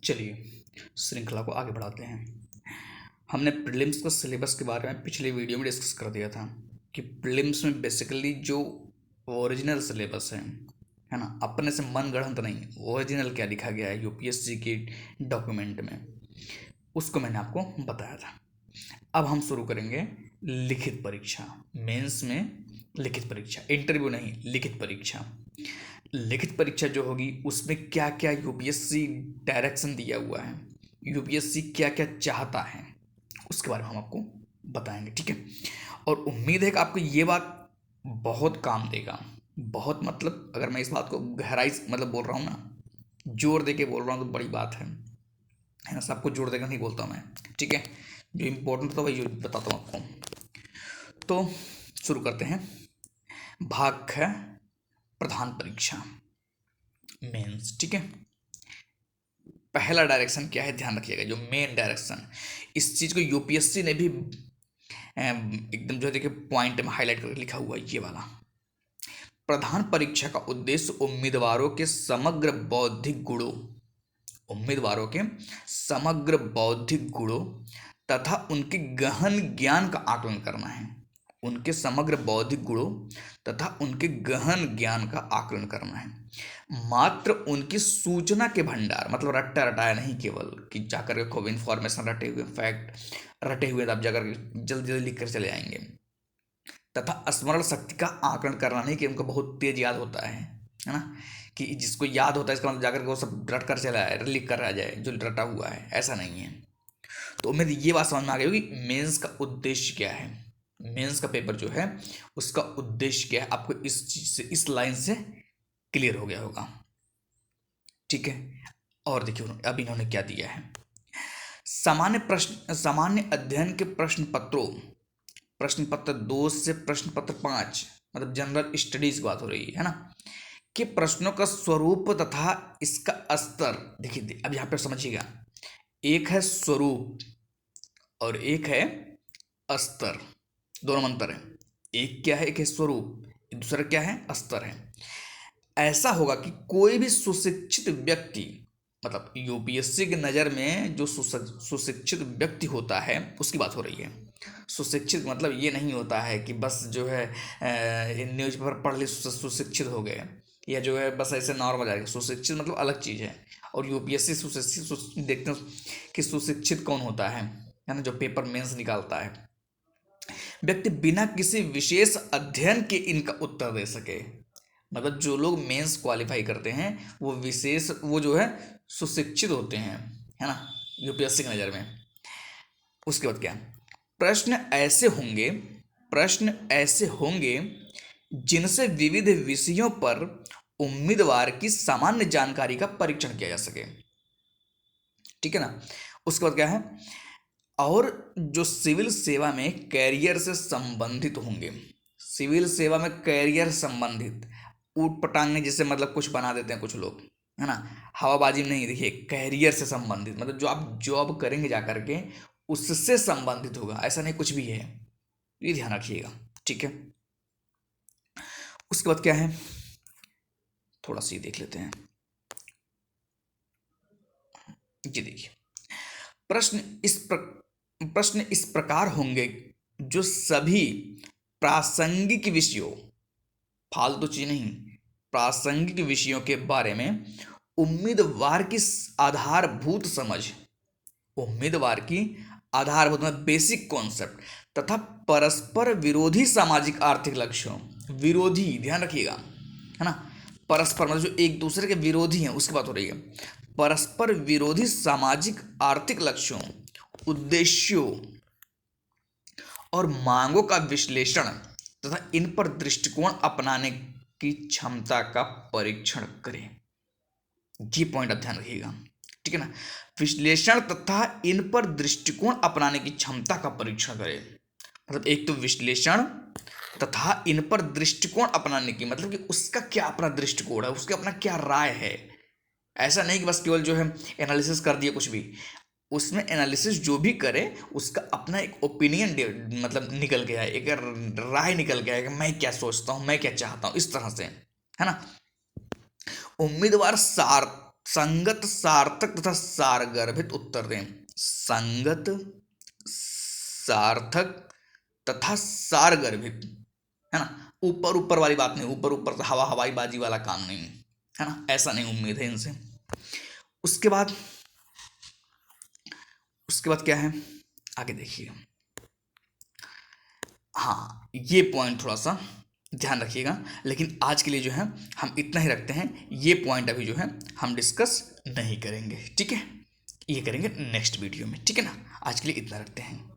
चलिए श्रृंखला को आगे बढ़ाते हैं। हमने प्रीलिम्स का सिलेबस के बारे में पिछले वीडियो में डिस्कस कर दिया था कि प्रीलिम्स में बेसिकली जो ओरिजिनल सिलेबस है ना, अपने से मनगढ़ंत नहीं, ओरिजिनल क्या लिखा गया है यूपीएससी के डॉक्यूमेंट में, उसको मैंने आपको बताया था। अब हम शुरू करेंगे लिखित परीक्षा, मेंस में लिखित परीक्षा, इंटरव्यू नहीं, लिखित परीक्षा। लिखित परीक्षा जो होगी उसमें क्या क्या यूपीएससी डायरेक्शन दिया हुआ है, यूपीएससी क्या क्या चाहता है, उसके बारे में हम आपको बताएंगे, ठीक है। और उम्मीद है कि आपको ये बात बहुत काम देगा, बहुत मतलब अगर मैं इस बात को गहराई मतलब बोल रहा हूँ ना, जोर दे के बोल रहा हूँ तो बड़ी बात है ना। सबको जोर देकर नहीं बोलता मैं, ठीक है। जो इम्पोर्टेंट था वही बताता हूँ आपको। तो शुरू करते हैं। भाग है प्रधान परीक्षा, मेंस, ठीक है। पहला डायरेक्शन क्या है ध्यान रखिएगा, जो मेन डायरेक्शन, इस चीज को यूपीएससी ने भी एकदम जो है देखिए पॉइंट में हाईलाइट करके लिखा हुआ है, ये वाला। प्रधान परीक्षा का उद्देश्य उम्मीदवारों के समग्र बौद्धिक गुणों, उम्मीदवारों के समग्र बौद्धिक गुणों तथा उनके गहन ज्ञान का आकलन करना है, उनके समग्र बौद्धिक गुणों तथा उनके गहन ज्ञान का आकलन करना है। मात्र उनकी सूचना के भंडार, मतलब रट्टा रटाया नहीं केवल कि जाकर के खूब इन्फॉर्मेशन रटे हुए, फैक्ट रटे हुए आप जाकर जल्दी जल्दी लिख कर चले आएंगे, तथा स्मरण शक्ति का आकलन करना नहीं कि उनको बहुत तेज याद होता है ना, कि जिसको याद होता है इसका मतलब जाकर के वो सब रट कर चला है, लिख कर आ जाए जो रटा हुआ है, ऐसा नहीं है। तो उम्मीद ये बात समझ में आ गई होगी मेंस का उद्देश्य क्या है, मेंस का पेपर जो है उसका उद्देश्य क्या है, आपको इस चीज से, इस लाइन से क्लियर हो गया होगा, ठीक है। और देखिए अब इन्होंने क्या दिया है। सामान्य प्रश्न, सामान्य अध्ययन के प्रश्न पत्रों, प्रश्न पत्र 2 से प्रश्न पत्र 5, मतलब जनरल स्टडीज की बात हो रही है ना, कि प्रश्नों का स्वरूप तथा इसका स्तर। देखिए अब यहां पर समझिएगा, एक है स्वरूप और एक है स्तर, दोनों में अंतर है। एक क्या है, एक है स्वरूप, दूसरा क्या है, स्तर है। ऐसा होगा कि कोई भी सुशिक्षित व्यक्ति, मतलब यूपीएससी की नज़र में जो सुशिक्षित व्यक्ति होता है उसकी बात हो रही है। सुशिक्षित मतलब ये नहीं होता है कि बस जो है न्यूज़पेपर पढ़ ली सुशिक्षित हो गए, या जो है बस ऐसे नॉर्मल आएगा। सुशिक्षित मतलब अलग चीज़ है, और यूपीएससी सुशिक्षित देखते हैं कि सुशिक्षित कौन होता है ना, जो पेपर मेंस निकालता है, व्यक्ति बिना किसी विशेष अध्ययन के इनका उत्तर दे सके। मतलब जो लोग मेंस क्वालिफाई करते हैं वो विशेष, वो जो है सुशिक्षित होते हैं, है ना, यूपीएससी की नज़र में। उसके बाद क्या, प्रश्न ऐसे होंगे, प्रश्न ऐसे होंगे जिनसे विविध विषयों पर उम्मीदवार की सामान्य जानकारी का परीक्षण किया जा सके, ठीक है ना। उसके बाद क्या है, और जो सिविल सेवा में कैरियर से संबंधित होंगे, सिविल सेवा में कैरियर संबंधित, ऊट पटांगने जिसे मतलब कुछ बना देते हैं कुछ लोग, है ना, हवाबाजी में नहीं, देखिए कैरियर से संबंधित मतलब जो आप जॉब करेंगे जा करके उससे संबंधित होगा, ऐसा नहीं कुछ भी है, ये ध्यान रखिएगा, ठीक है। उसके बाद क्या है, थोड़ा सी देख लेते हैं, ये देखिए, प्रश्न इस प्रकार होंगे जो सभी प्रासंगिक विषयों, फालतू चीज नहीं, प्रासंगिक विषयों के बारे में उम्मीदवार की आधारभूत समझ, उम्मीदवार की आधारभूत मतलब बेसिक कॉन्सेप्ट, तथा परस्पर विरोधी सामाजिक आर्थिक लक्ष्यों, विरोधी ध्यान रखिएगा, है ना, परस्पर मतलब जो एक दूसरे के विरोधी हैं उसकी बात हो रही है, परस्पर विरोधी सामाजिक आर्थिक लक्ष्यों, उद्देश्यों और मांगों का विश्लेषण तथा इन पर दृष्टिकोण अपनाने की क्षमता का परीक्षण करें। ये पॉइंट आप ध्यान रखिएगा, ठीक है ना। विश्लेषण तथा इन पर दृष्टिकोण अपनाने की क्षमता का परीक्षण करें, मतलब एक तो विश्लेषण तथा इन पर दृष्टिकोण अपनाने की, मतलब कि उसका क्या अपना दृष्टिकोण है, उसका अपना क्या राय है। ऐसा नहीं कि बस केवल जो है एनालिसिस कर दिए कुछ भी, उसमें एनालिसिस जो भी करे उसका अपना एक ओपिनियन मतलब निकल गया है, एक राय निकल गया है कि मैं क्या सोचता हूँ, मैं क्या चाहता हूँ, इस तरह से, है ना। उम्मीदवार संगत, सार्थक तथा सारगर्भित उत्तर दें। संगत, सार्थक तथा सारगर्भित, है ना। ऊपर ऊपर वाली बात नहीं, ऊपर ऊपर से हवा हवाई बाजी वाला काम नहीं, है ना, ऐसा नहीं उम्मीद है इनसे। उसके बाद क्या है, आगे देखिए। हाँ, ये पॉइंट थोड़ा सा ध्यान रखिएगा, लेकिन आज के लिए जो है हम इतना ही रखते हैं। ये पॉइंट अभी जो है हम डिस्कस नहीं करेंगे, ठीक है, ये करेंगे नेक्स्ट वीडियो में, ठीक है ना। आज के लिए इतना रखते हैं।